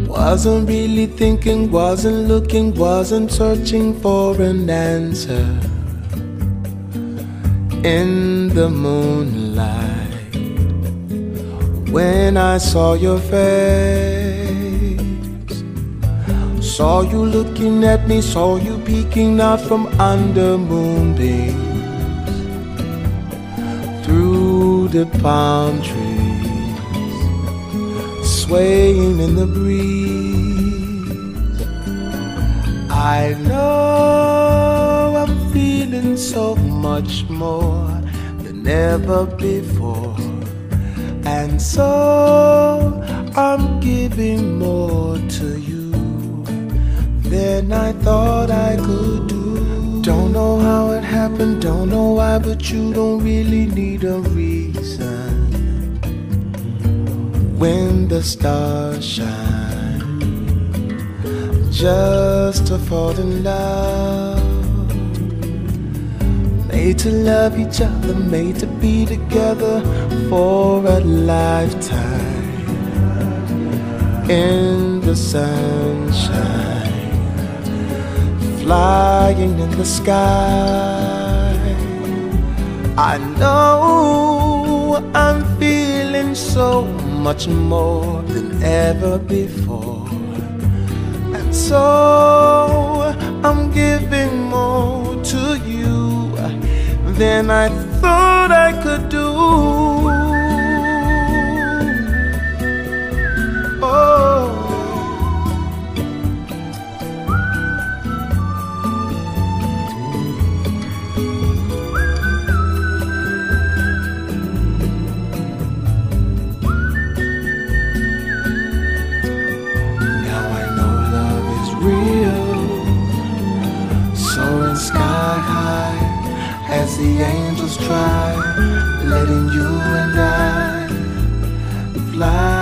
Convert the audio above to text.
Wasn't really thinking, wasn't looking, wasn't searching for an answer. In the moonlight, when I saw your face, saw you looking at me, saw you peeking out from under moonbeams, through the palm trees, swaying in the breeze. I know I'm feeling so much more than ever before, and so I'm giving more to you than I thought I could do. Don't know how it happened, don't know why, but you don't really need a reason. When the stars shine, just to fall in love. Made to love each other, made to be together for a lifetime. In the sunshine, flying in the sky, I know I'm feeling so much more than ever before, and so I'm giving more to you than I thought I could do. Oh, now I know love is real, soaring sky high as the angels try, letting you and I fly.